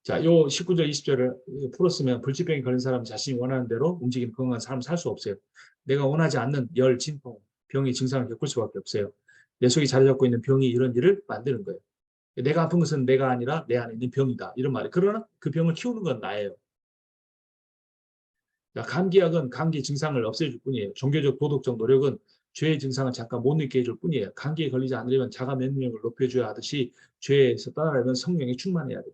자, 요 19절, 20절을 풀었으면 불치병에 걸린 사람 자신이 원하는 대로 움직이는 건강한 사람 살 수 없어요. 내가 원하지 않는 열, 진통, 병의 증상을 겪을 수밖에 없어요. 내 속에 자리 잡고 있는 병이 이런 일을 만드는 거예요. 내가 아픈 것은 내가 아니라 내 안에 있는 병이다. 이런 말이에요. 그러나 그 병을 키우는 건 나예요. 감기약은 감기 증상을 없애줄 뿐이에요. 종교적, 도덕적 노력은 죄의 증상을 잠깐 못 느끼게 해줄 뿐이에요. 감기에 걸리지 않으려면 자가 면역력을 높여줘야 하듯이 죄에서 떠나려면 성령이 충만해야 돼요.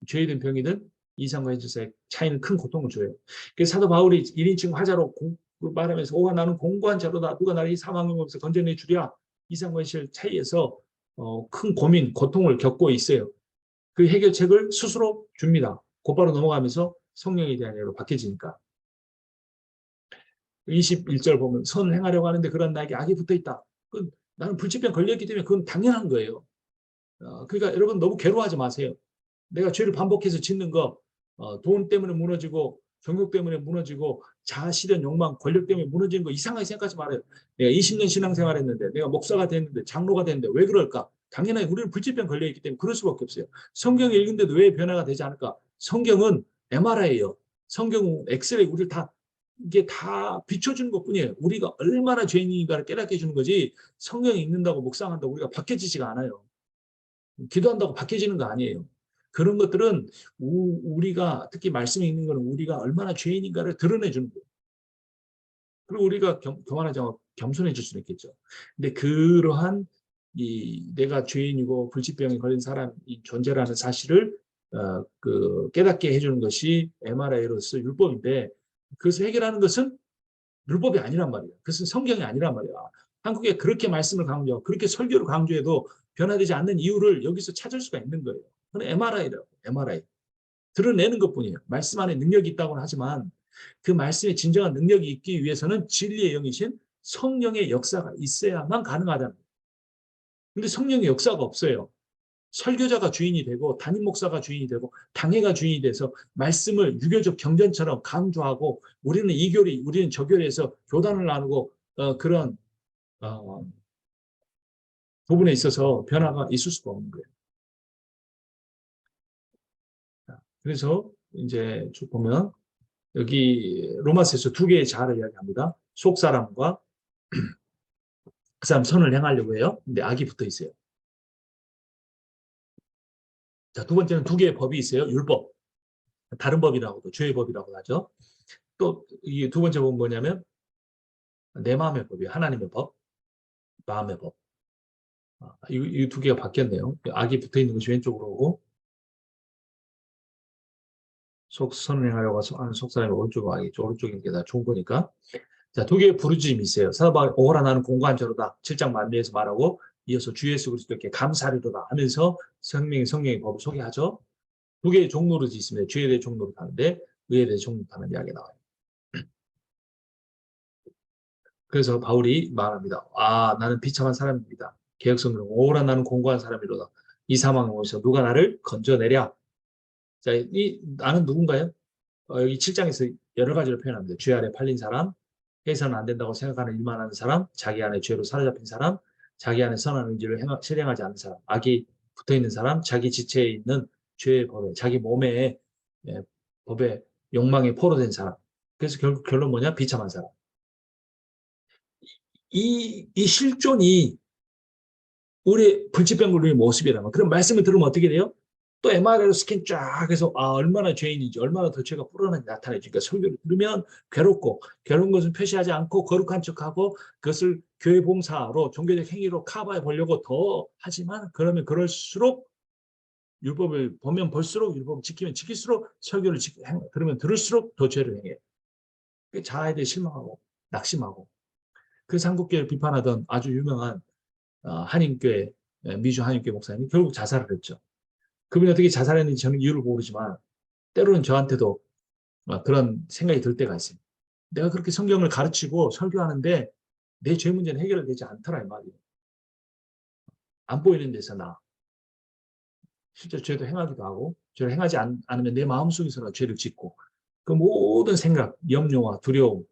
죄이든 병이든 이상과 현실사의 차이는 큰 고통을 줘요. 그래서 사도 바울이 1인칭 화자로 말하면서 오가 나는 공고한 자로다. 누가 나를 이 사망에서 건져내 주랴. 이상과 현실 차이에서 큰 고민, 고통을 겪고 있어요. 그 해결책을 스스로 줍니다. 곧바로 넘어가면서 성령에 대한 예로 바뀌어지니까. 21절 보면 선 행하려고 하는데 그런 나에게 악이 붙어 있다. 나는 불치병 걸렸기 때문에 그건 당연한 거예요. 그러니까 여러분 너무 괴로워하지 마세요. 내가 죄를 반복해서 짓는 거 돈 때문에 무너지고 경력 때문에 무너지고 자아실현 욕망 권력 때문에 무너지는 거 이상하게 생각하지 말아요. 내가 20년 신앙생활 했는데 내가 목사가 됐는데 장로가 됐는데 왜 그럴까? 당연히 우리는 불치병 걸려있기 때문에 그럴 수밖에 없어요. 성경 읽는데도 왜 변화가 되지 않을까? 성경은 MRI예요. 성경은 엑스레이 우리를 다 이게 다 비춰주는 것뿐이에요. 우리가 얼마나 죄인인가를 깨닫게 해주는 거지 성경 읽는다고 묵상한다고 우리가 바뀌어지지가 않아요. 기도한다고 바뀌어지는 거 아니에요. 그런 것들은 우리가 특히 말씀 읽는 거는 우리가 얼마나 죄인인가를 드러내주는 거예요. 그리고 우리가 교만하지 겸손해질 수는 있겠죠. 근데 그러한 내가 죄인이고 불치병에 걸린 사람이 존재라는 사실을 깨닫게 해주는 것이 MRI로서 율법인데 그것을 해결하는 것은 율법이 아니란 말이에요. 그것은 성경이 아니란 말이야. 한국에 그렇게 말씀을 강조하고 그렇게 설교를 강조해도 변화되지 않는 이유를 여기서 찾을 수가 있는 거예요. 그건 MRI라고. MRI. 드러내는 것뿐이에요. 말씀 안에 능력이 있다고는 하지만 그 말씀에 진정한 능력이 있기 위해서는 진리의 영이신 성령의 역사가 있어야만 가능하다는 거예요. 근데 성령의 역사가 없어요. 설교자가 주인이 되고 담임 목사가 주인이 되고 당회가 주인이 돼서 말씀을 유교적 경전처럼 강조하고 우리는 이교리 우리는 저교리에서 교단을 나누고 그런 부분에 있어서 변화가 있을 수가 없는 거예요. 그래서 이제 쭉 보면 여기 로마서에서 두 개의 자아를 이야기합니다. 속사람과 그 사람 선을 행하려고 해요. 근데 악이 붙어 있어요. 자, 두 번째는 두 개의 법이 있어요. 율법. 다른 법이라고도 죄의 법이라고 하죠. 또 이 두 번째 법은 뭐냐면 내 마음의 법이에요. 하나님의 법, 마음의 법. 이 두 개가 바뀌었네요. 악이 붙어 있는 것이 왼쪽으로 오고 선을 행하려고 하는 속사람이 오른쪽으로 악이 오른쪽인 게 다 좋은 거니까. 자, 두 개의 부르짖음이 있어요. 사도바울이 오호라 나는 공고한 자로다. 7장 만리에서 말하고 이어서 주 예수 그리스도께 감사하리로다 하면서 성령의 법을 소개하죠. 두 개의 종노릇이 있습니다. 죄에 대해 종노릇하는데 의에 대해 종노릇하는 이야기가 나와요. 그래서 바울이 말합니다. 나는 비참한 사람입니다. 개혁성경은 오호라 나는 공고한 사람이로다. 이 사망을 오셔서 누가 나를 건져내랴. 자, 나는 누군가요? 여기 7장에서 여러 가지로 표현합니다. 죄 아래 팔린 사람, 해서는 안 된다고 생각하는 일만 하는 사람, 자기 안에 죄로 사로잡힌 사람, 자기 안에 선한 의지를 실행하지 않는 사람, 악이 붙어있는 사람, 자기 지체에 있는 죄의 법에, 자기 몸에 법에 욕망에 포로된 사람. 그래서 결국 결론 뭐냐? 비참한 사람. 이 실존이 우리 불치병 의 모습이라면 그런 말씀을 들으면 어떻게 돼요? 또 MRI로 스캔 쫙 해서 얼마나 죄인인지 얼마나 더 죄가 불어나는지 나타내죠. 그러니까 설교를 들으면 괴롭고 괴로운 것은 표시하지 않고 거룩한 척하고 그것을 교회 봉사로 종교적 행위로 커버해 보려고 더 하지만 그러면 그럴수록 율법을 보면 볼수록 율법을 지키면 지킬수록 설교를 들으면 들을수록 더 죄를 행해요. 자아에 대해 실망하고 낙심하고 그래서 한국교회를 비판하던 아주 유명한 한인교회 미주 한인교회 목사님이 결국 자살을 했죠. 그분이 어떻게 자살했는지 저는 이유를 모르지만 때로는 저한테도 그런 생각이 들 때가 있습니다. 내가 그렇게 성경을 가르치고 설교하는데 내 죄 문제는 해결되지 않더라 이 말이에요. 안 보이는 데서 실제 죄도 행하기도 하고 죄를 행하지 않으면 내 마음속에서는 죄를 짓고 그 모든 생각, 염려와 두려움,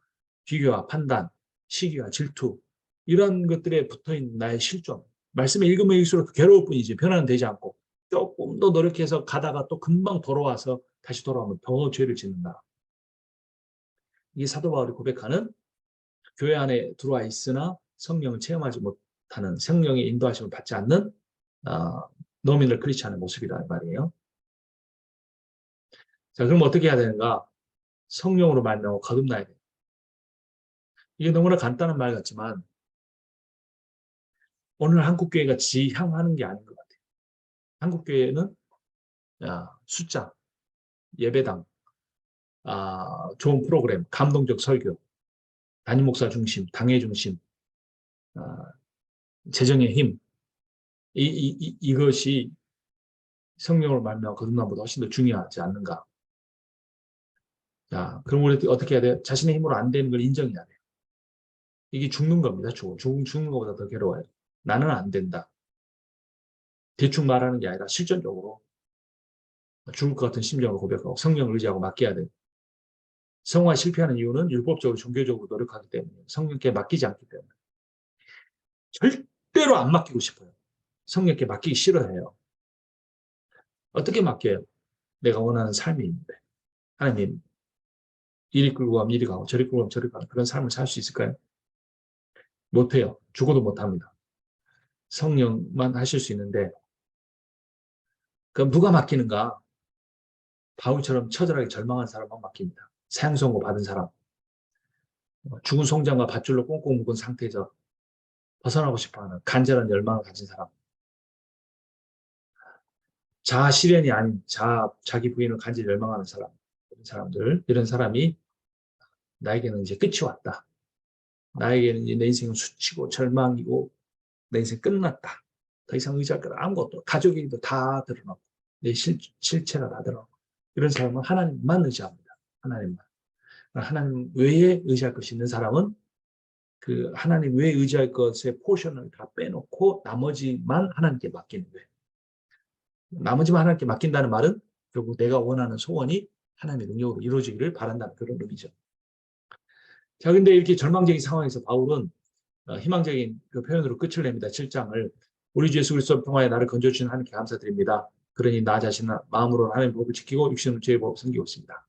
비교와 판단, 시기와 질투 이런 것들에 붙어있는 나의 실존 말씀을 읽으면 읽을수록 괴로울 뿐이지 변화는 되지 않고 조금 더 노력해서 가다가 또 금방 돌아와서 다시 돌아오면 더 죄를 짓는다. 이게 사도 바울이 고백하는 교회 안에 들어와 있으나 성령을 체험하지 못하는 성령의 인도하심을 받지 않는 노미널 크리스찬의 모습이란 말이에요. 자, 그럼 어떻게 해야 되는가? 성령으로 말미암아 거듭나야 돼요. 이게 너무나 간단한 말 같지만 오늘 한국교회가 지향하는 게 아닌 것 같아요. 한국교회는 숫자, 예배당, 좋은 프로그램, 감동적 설교, 담임 목사 중심, 당회 중심, 재정의 힘, 이것이 성령으로 말미암아 거듭남보다 훨씬 더 중요하지 않는가. 자, 그럼 우리 어떻게 해야 돼요? 자신의 힘으로 안 되는 걸 인정해야 돼요. 이게 죽는 겁니다. 죽는 것보다 더 괴로워요. 나는 안 된다. 대충 말하는 게 아니라 실전적으로 죽을 것 같은 심정을 고백하고 성령을 의지하고 맡겨야 돼요. 성화에 실패하는 이유는 율법적으로 종교적으로 노력하기 때문에 성령께 맡기지 않기 때문에 절대로 안 맡기고 싶어요. 성령께 맡기기 싫어해요. 어떻게 맡겨요? 내가 원하는 삶이 있는데 하나님 이리 끌고 가면 이리 가고 저리 끌고 가면 저리 가고 그런 삶을 살 수 있을까요? 못해요. 죽어도 못합니다. 성령만 하실 수 있는데 그럼 누가 맡기는가? 바울처럼 처절하게 절망한 사람만 맡깁니다. 사형선고 받은 사람, 죽은 송장과 밧줄로 꽁꽁 묶은 상태에서 벗어나고 싶어하는 간절한 열망을 가진 사람, 자아 실현이 아닌 자기 부인을 간절히 열망하는 사람, 이런 사람이 나에게는 이제 끝이 왔다. 나에게는 이제 내 인생은 수치고 절망이고 내 인생 끝났다. 더 이상 의지할 것 아무것도 가족이기도 다 드러나고 내 실체가 다 드러나고 이런 사람은 하나님만 의지합니다. 하나님만. 하나님 외에 의지할 것이 있는 사람은 그 하나님 외에 의지할 것의 포션을 다 빼놓고 나머지만 하나님께 맡기는 거예요. 나머지만 하나님께 맡긴다는 말은 결국 내가 원하는 소원이 하나님의 능력으로 이루어지기를 바란다는 그런 의미죠. 자, 근데 이렇게 절망적인 상황에서 바울은 희망적인 그 표현으로 끝을 냅니다. 7장을. 우리 주 예수 그리스도 평화에 나를 건져주신 하나님께 감사드립니다. 그러니 나 자신은 마음으로 하나님의 법을 지키고 육신으로 죄의 법을 섬기고 있습니다.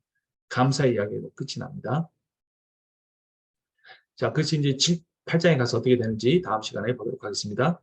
감사의 이야기로 끝이 납니다. 자, 그것이 이제 8장에 가서 어떻게 되는지 다음 시간에 보도록 하겠습니다.